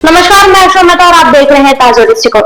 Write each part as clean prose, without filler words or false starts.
नमस्कार, मैं अशोक और आप देख रहे हैं ताजा दृष्टिकोण।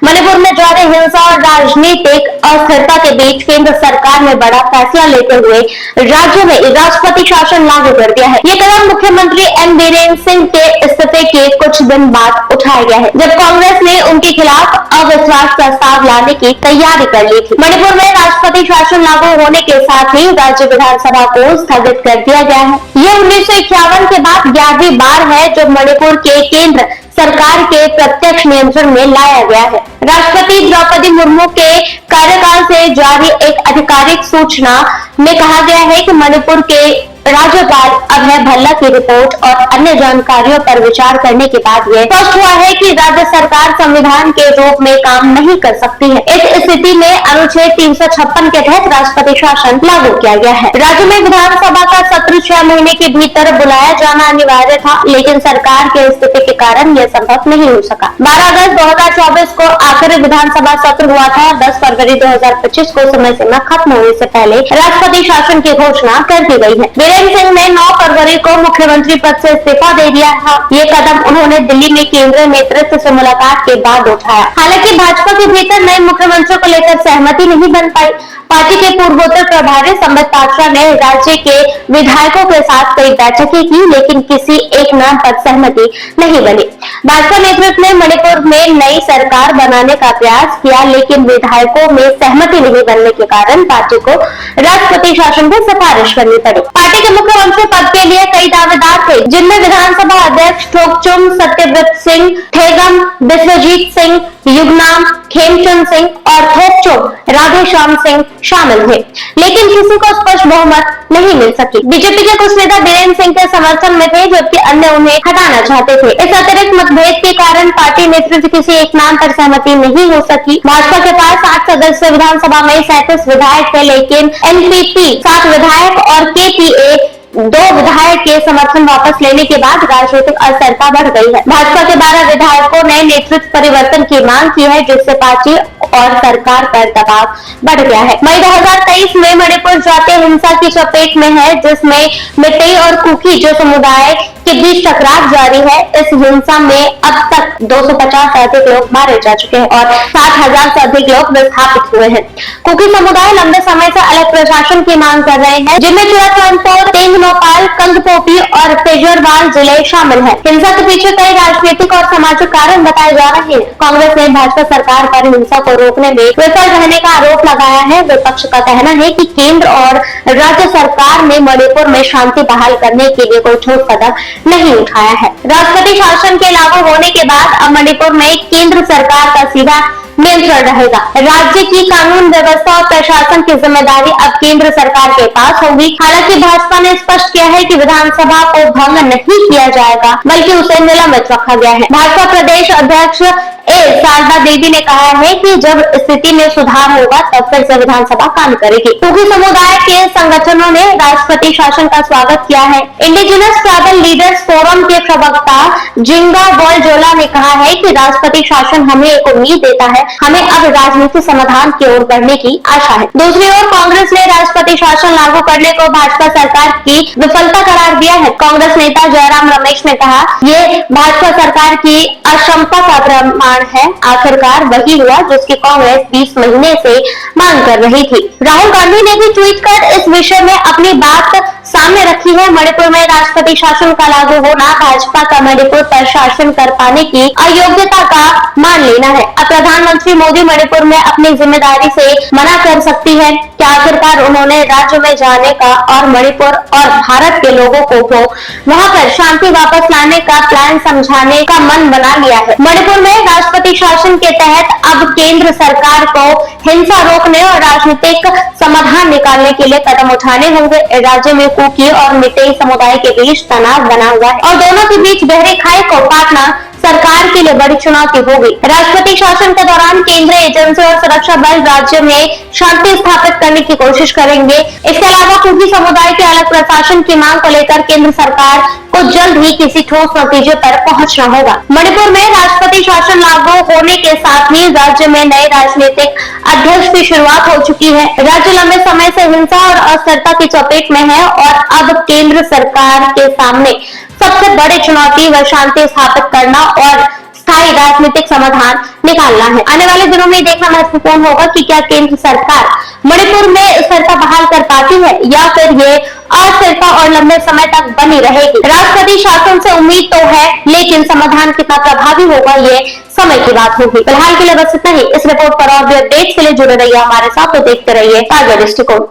मणिपुर में जारी हिंसा और राजनीतिक अस्थिरता के बीच केंद्र सरकार ने बड़ा फैसला लेते हुए राज्य में राष्ट्रपति शासन लागू कर दिया है। ये कदम मुख्यमंत्री एन बीरेंद्र सिंह के इस्तीफे के कुछ दिन बाद उठाया गया है, जब कांग्रेस ने उनके खिलाफ अविश्वास प्रस्ताव लाने की तैयारी कर ली थी। मणिपुर में राष्ट्रपति शासन लागू होने के साथ ही राज्य विधानसभा को स्थगित कर दिया गया है। ये 1951 के बाद 11वीं बार है जब मणिपुर के केंद्र सरकार के प्रत्यक्ष नियंत्रण में लाया गया है। राष्ट्रपति द्रौपदी मुर्मू के कार्यकाल से जारी एक आधिकारिक सूचना में कहा गया है कि मणिपुर के राज्यपाल अभय भल्ला की रिपोर्ट और अन्य जानकारियों पर विचार करने के बाद यह स्पष्ट हुआ है कि राज्य सरकार संविधान के रूप में काम नहीं कर सकती है। इस स्थिति में अनुच्छेद 356 के तहत राष्ट्रपति शासन लागू किया गया है। राज्य में विधानसभा का सत्र 6 महीने के भीतर बुलाया जाना अनिवार्य था, लेकिन सरकार के स्थिति के कारण यह संभव नहीं हो सका। 12 अगस्त 2024 को आखिरी विधानसभा सत्र हुआ था। 10 फरवरी 2025 को समय सीमा खत्म होने से पहले राष्ट्रपति शासन की घोषणा कर दी गई है। बीरेंद्र सिंह ने 9 फरवरी को मुख्यमंत्री पद से इस्तीफा दे दिया था। ये कदम उन्होंने दिल्ली में केंद्रीय नेतृत्व से मुलाकात के बाद उठाया। हालांकि भाजपा के भीतर नए मुख्यमंत्री को लेकर सहमति नहीं बन पाई। पार्टी के पूर्वोत्तर प्रभारी संबित पात्रा ने राज्य के विधायकों के साथ कई बैठकें की, लेकिन किसी एक नाम पर सहमति नहीं बनी। भाजपा नेतृत्व ने मणिपुर में नई सरकार बनाने का प्रयास किया, लेकिन विधायकों में सहमति नहीं बनने के कारण पार्टी को राष्ट्रपति शासन की सिफारिश करनी पड़ी। पार्टी के मुख्यमंत्री पद के लिए कई दावेदार थे, जिनमें विधानसभा अध्यक्ष ठोकचुम सत्यव्रत सिंह, ठेगम विश्वजीत सिंह, युगनाम खेमचंद सिंह और थोकचुम राधेश्याम सिंह शामिल थे, लेकिन किसी को स्पष्ट बहुमत नहीं मिल सकी। बीजेपी के कुछ नेता बीरेंद्र सिंह के समर्थन में थे, जबकि अन्य उन्हें हटाना चाहते थे। इस अतिरिक्त मतभेद के कारण पार्टी नेतृत्व किसी एक नाम पर सहमति नहीं हो सकी। भाजपा के पास 8 सदस्य विधानसभा में 37 विधायक थे, लेकिन एनपीपी 7 विधायक और केपीए 2 विधायक के समर्थन वापस लेने के बाद राजनीतिक अस्थिरता बढ़ गई है। भाजपा के 12 विधायकों ने नेतृत्व परिवर्तन की मांग की है, जिससे पार्टी और सरकार पर दबाव बढ़ गया है। मई 2023 में मणिपुर जातीय हिंसा की चपेट में है, जिसमें मितेई और कुकी जो समुदाय के बीच टकराव जारी है। इस हिंसा में अब तक 250 से अधिक लोग मारे जा चुके हैं और 60,000 से अधिक लोग विस्थापित हुए हैं। कुकी समुदाय लंबे समय से अलग प्रशासन की मांग कर रहे हैं, जिनमें चुराचांदपुर, तेंगनोपाल, कंगपोपी और पेजरवाल जिले शामिल हैं। हिंसा के पीछे कई राजनीतिक और सामाजिक कारण बताए जा रहे हैं। कांग्रेस ने भाजपा सरकार पर हिंसा को रोकने में विफल रहने का आरोप लगाया है। विपक्ष का कहना है कि केंद्र और राज्य सरकार ने मणिपुर में शांति बहाल करने के लिए कोई ठोस कदम नहीं उठाया है। राष्ट्रपति शासन के लागू होने के बाद अब मणिपुर में केंद्र सरकार का सीधा नियंत्रण रहेगा। राज्य की कानून व्यवस्था और प्रशासन की जिम्मेदारी अब केंद्र सरकार के पास होगी। हालांकि भाजपा ने स्पष्ट किया है कि विधानसभा को भंग नहीं किया जाएगा, बल्कि उसे निलंबित रखा गया है। भाजपा प्रदेश अध्यक्ष शारदा देवी ने कहा है कि जब स्थिति में सुधार होगा तब फिर से विधानसभा काम करेगी। कुकी समुदाय के संगठनों ने राष्ट्रपति शासन का स्वागत किया है। इंडिजिनस ट्राइबल लीडर्स फोरम के प्रवक्ता जिंगा बॉलजोला ने कहा है कि राष्ट्रपति शासन हमें एक उम्मीद देता है। हमें अब राजनीतिक समाधान की ओर बढ़ने की आशा है। दूसरी ओर कांग्रेस ने राष्ट्रपति शासन लागू करने को भाजपा सरकार की विफलता करार दिया है। कांग्रेस नेता जयराम रमेश ने कहा, ये भाजपा सरकार की अक्षमता का प्रमाण है। आखिरकार वही हुआ जिसकी कांग्रेस 20 महीने से मांग कर रही थी। राहुल गांधी ने भी ट्वीट कर इस विषय में अपनी बात सामने रखी है। मणिपुर में राष्ट्रपति शासन का लागू होना भाजपा का मणिपुर पर शासन कर पाने की अयोग्यता का मान लेना है। अब प्रधानमंत्री मोदी मणिपुर में अपनी जिम्मेदारी से मना कर सकती है। क्या आखिरकार उन्होंने राज्य में जाने का और मणिपुर और भारत के लोगों को वहां पर शांति वापस लाने का प्लान समझाने का मन बना लिया है। मणिपुर में राष्ट्रपति शासन के तहत अब केंद्र सरकार को हिंसा रोकने और राजनीतिक समाधान निकालने के लिए कदम उठाने होंगे। राज्य में कुकी और मितेई समुदाय के बीच तनाव बना हुआ है और दोनों के बीच गहरी खाई को काटना सरकार के लिए बड़ी चुनौती होगी। राष्ट्रपति शासन के दौरान केंद्रीय एजेंसी और सुरक्षा बल राज्य में शांति स्थापित करने की कोशिश करेंगे। इसके अलावा कुकी समुदाय के अलग प्रशासन की मांग को लेकर केंद्र सरकार को जल्द ही किसी ठोस नतीजे पर पहुंचना होगा। मणिपुर में राष्ट्रपति शासन लागू होने के साथ ही राज्य में नए राजनीतिक अध्यक्ष की शुरुआत हो चुकी है। राज्य लंबे समय से हिंसा और अस्थिरता की चपेट में है और अब केंद्र सरकार के सामने सबसे बड़ी चुनौती व शांति स्थापित करना और स्थायी राजनीतिक समाधान निकालना है। आने वाले दिनों में देखना महत्वपूर्ण होगा कि क्या केंद्र सरकार मणिपुर में स्थिरता बहाल कर पाती है या फिर ये अस्थिरता और लंबे समय तक बनी रहेगी। राष्ट्रपति शासन से उम्मीद तो है, लेकिन समाधान कितना प्रभावी होगा ये समय की बात होगी। फिलहाल के लिए बस इतना ही। इस रिपोर्ट पर और भी अपडेट्स के लिए जुड़े रहिए हमारे साथ, तो देखते रहिए ताजा दृष्टिकोण।